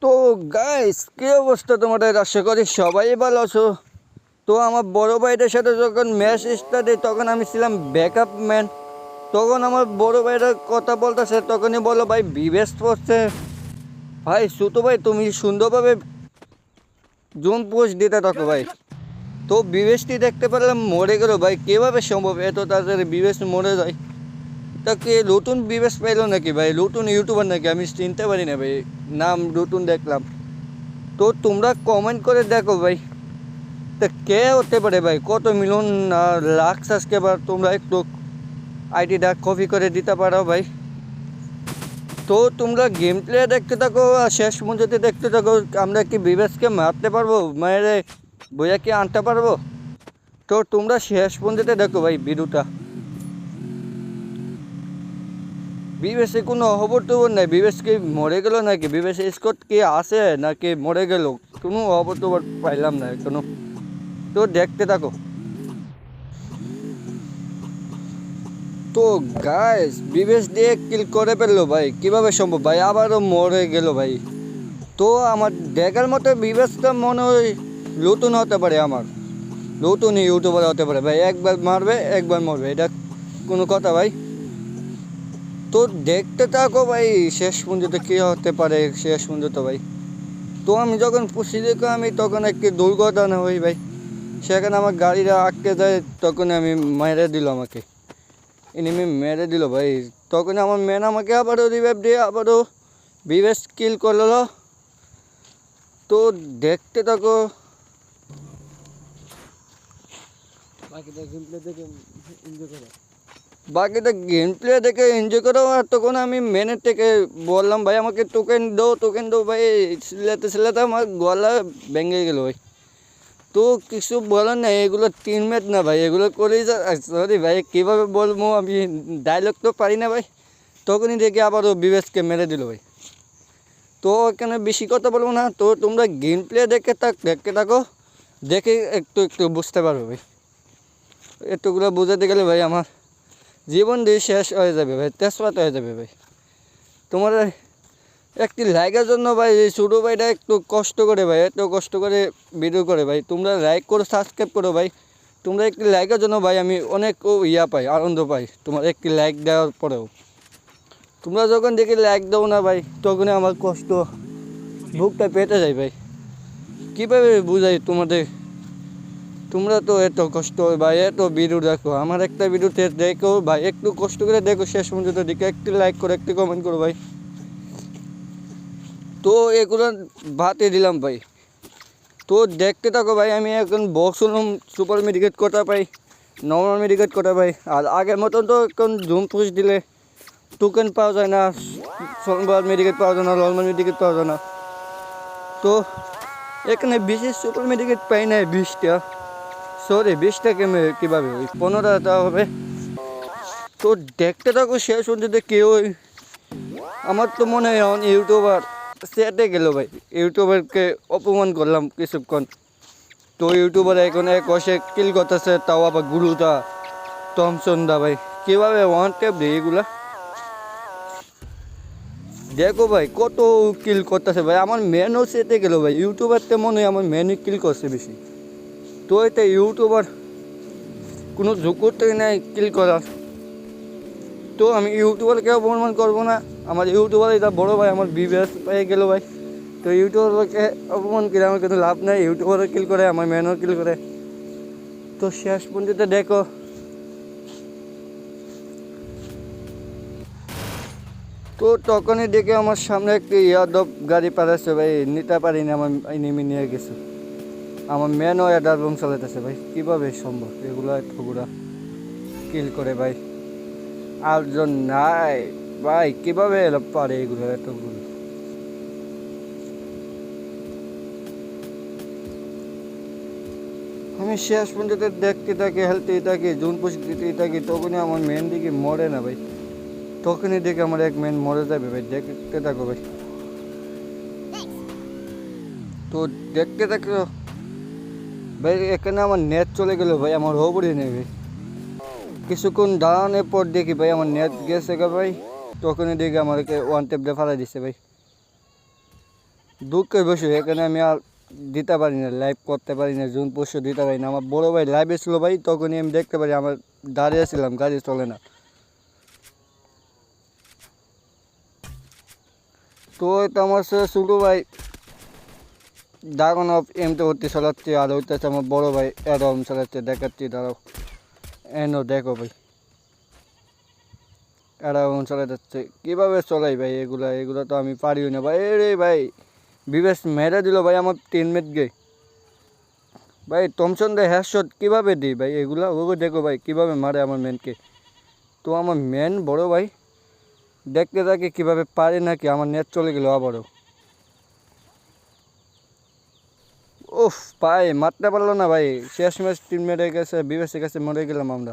তো গাইস কি অবস্থা তোমাদের? আশা করি সবাই ভালো আছো। তো আমার বড় ভাইদের সাথে যখন ম্যাচ স্টার্ট হয় তখন আমি ছিলাম ব্যাকআপ ম্যান। তখন আমার বড় ভাইরা কথা বলতেছে, তখনই বলো ভাই বিবেশ পড়ছে। ভাই সুতো ভাই তুমি সুন্দরভাবে জুম পোস্ট দিতে থাকো ভাই। তো বিবেশটি দেখতে পেলাম মরে গেল ভাই, কীভাবে সম্ভব এত তাড়াতাড়ি বিবেশ মরে যায়? তা কে নতুন বিবেশ পাইলো নাকি ভাই? নতুন ইউটিউবার নাকি? আমি চিনতে পারি না ভাই, নাম নতুন দেখলাম। তো তোমরা কমেন্ট করে দেখো ভাই, তা কে হতে পারে ভাই? কত মিলিয়ন লাখ সাবস্ক্রাইবার? তোমরা একটু আইডিটা কপি করে দিতে পারো ভাই। তো তোমরা গেম প্লে দেখতে থাকো আর শেষ পর্যন্ত দেখতে থাকো। আমরা কি বিবেশকে মারতে পারবো, মায়েরে বইয়া কি আনতে পারবো? তো তোমরা শেষ পর্যন্ত দেখো ভাই ভিডিওটা। বিবেশে কোনো খবর টবর নাই, বিবেশ কি মরে গেল নাকি? বিবেশে স্কট কি আছে নাকি মরে গেল? কোনো খবর টবর পাইলাম না এখনো। তো দেখতে থাকো। তো গাইস বিবেশ দিয়ে কিল করে ফেললো ভাই, কিভাবে সম্ভব ভাই? আবারও মরে গেল ভাই। তো আমার দেখার মতো বিবেশটা মনে হয় নতুন হতে পারে, আমার নতুন ইউটিউবার হতে পারে ভাই। একবার মারবে একবার মরবে, এটা কোনো কথা ভাই? তো দেখতে থাকো ভাই শেষ পর্যন্ত কী হতে পারে শেষ পর্যন্ত ভাই। তো আমি যখন পুষি দেখো আমি তখন একটি দুর্ঘটনা হই ভাই, সেখানে আমার গাড়িটা আটকে যায়, তখন আমি মেরে দিল আমাকে, এনিমি মেরে দিল ভাই। তখন আমার ম্যান আমাকে আবারও রিভাইভ দিয়ে আবারও বিবেশ কিল করলো। তো দেখতে থাকো। বাকিটা গেম প্লে দেখে এনজয় করো। আর তখন আমি ম্যানের থেকে বললাম ভাই আমাকে টোকেন দো ভাই। সিলাতে আমার গলা ভেঙে গেল ভাই। তো কিছু বলার নাই, এগুলো টিমমেট না ভাই, এগুলো করেই সরি ভাই, কীভাবে বলবো আমি, ডায়লগ তো পারি না ভাই। তখনই দেখে আবারও বিবেশকে মেরে দিল ভাই। তো এখানে বেশি কথা বলবো না, তো তোমরা গেম প্লে দেখতে থাকো, দেখে একটু একটু বুঝতে পারবে ভাই। একটুগুলো বোঝাতে গেলে ভাই আমার জীবন দিয়ে শেষ হয়ে যাবে ভাই, তেজপাত হয়ে যাবে ভাই। তোমার একটি লাইকের জন্য ভাই এই ছোটো ভাইটা একটু কষ্ট করে ভাই, এত কষ্ট করে ভিডিও করে ভাই। তোমরা লাইক করো, সাবস্ক্রাইব করো ভাই। তোমরা একটি লাইকের জন্য ভাই আমি অনেক পাই, আনন্দ পাই তোমার একটি লাইক দেওয়ার পরেও। তোমরা যখন দেখি লাইক দাও না ভাই, তখনই আমার কষ্ট বুকটা পেটে যায় ভাই। কীভাবে বুঝাই তোমাদের? তোমরা তো এত কষ্ট ভাই, এত ভিডিও দেখো, আমার একটা ভিডিওতে দেখো ভাই, একটু কষ্ট করে দেখো শেষ পর্যন্ত, দেখে একটি লাইক করো, একটি কমেন্ট করো ভাই। তো এগুলো ভাতে দিলাম ভাই। তো দেখতে থাকো ভাই, আমি এখন বক্স সুপার মেডিকেট কটা পাই, নর্মাল মেডিকেট কটা পাই। আর আগের মতন তো এখন জুম পুশ দিলে টোকেন পাওয়া যায় না, সুপার মেডিকেট পাওয়া যায় না, নর্মাল মেডিকেট পাওয়া যায় না। তো এখানে বিশেষ সুপার মেডিকেট পাই না 20টা, সরি 20টা কীভাবে ওই 15টা হবে। তো দেখতে থাকো শেষ পর্যন্ত কেউ। আমার তো মনে হয় এখন ইউটিউবার সেটে গেল ভাই, ইউটিউবারকে অপমান করলাম কিছুক্ষণ। তো ইউটিউবার এখন এক বসে কিল করতেছে, তাও আবার গুরুদা তমসন্দা ভাই, কীভাবে ওয়ান ট্যাপ দেয় এগুলা? দেখো ভাই কত কিল করতেছে ভাই, আমার ম্যানও সেটে গেল ভাই। ইউটিউবার তো মনে হয় আমার ম্যানই কিল করছে বেশি। তো এতে ইউটিউবার কোনো যোগ্যতাই নাই কিল করার। তো আমি ইউটিউবারকে অপমান করবো না, আমার ইউটিউবার এটা বড়ো ভাই আমার বিবেশ পেয়ে গেল ভাই। তো ইউটিউবারকে অপমান করে আমার কিন্তু লাভ নাই, ইউটিউবারও কিল করে আমার ম্যানও কিল করে। তো শেষ পর্যন্ত দেখো। তো তখনই দেখে আমার সামনে একটি ইয়াদব গাড়ি পাঠাচ্ছে ভাই, নিতে পারিনি, আমার নেমে নিয়ে গেছে। আমার ম্যানও এডার রুম চালাতেছে ভাই, কীভাবে সম্ভব এগুলো এতগুলা কিল করে ভাই? আটজন নাই ভাই, কীভাবে পারে এগুলো এতগুলো? আমি শেষ পর্যন্ত দেখতে থাকি, হেলতেই থাকি, জুন পুষ দিতেই থাকি, তখনই আমার মেন দিকে মরে না ভাই। তখনই দেখে আমার এক মেন মরে যাবে ভাই, দেখতে থাকো ভাই। তো দেখতে থাকো ভাই, এখানে আমার নেট চলে গেল ভাই, আমার হবরই নেই ভাই। কিছুক্ষণ দাঁড়ানোর পর দেখি ভাই আমার নেট গেছে গা ভাই, তখনই দেখি আমাকে ওয়ান ট্যাপ দিয়ে ফালাই দিচ্ছে ভাই। দুঃখের বিষয়, এখানে আমি আর দিতে পারি না, লাইভ করতে পারি না, জুন পোস্টও দিতে পারি না। আমার বড় ভাই লাইভে ছিল ভাই, তখনই আমি দেখতে পারি, আমার দাঁড়িয়ে ছিলাম, গাড়ি চলে না। তো এটা আমার সাথে ছোটো ভাই ড্রাগন অফ এমতে ভর্তি চালাচ্ছে, আর হইতেছে আমার বড় ভাই অ্যাডম চালাচ্ছে। দেখাচ্ছি দাঁড়াও, এনো দেখো ভাই, অ্যাডম চলে যাচ্ছে। কীভাবে চলাই ভাই এগুলা, এগুলো তো আমি পারিও না ভাই। রে ভাই বিবেশ মেরে দিল ভাই আমার টিমমেটকে। ভাই টমসন দে হেডশট কীভাবে দিই ভাই এগুলা, ওগো দেখো ভাই কীভাবে মারে আমার ম্যানকে। তো আমার ম্যান বড় ভাই দেখতে থাকে কীভাবে পারে নাকি, আমার নেট চলে গেল আবারও। উফ ভাই মারতে পারলো না ভাই, শেষ ম্যাচ টিমমেটের কাছে বিবেশের কাছে মরে গেলাম আমরা।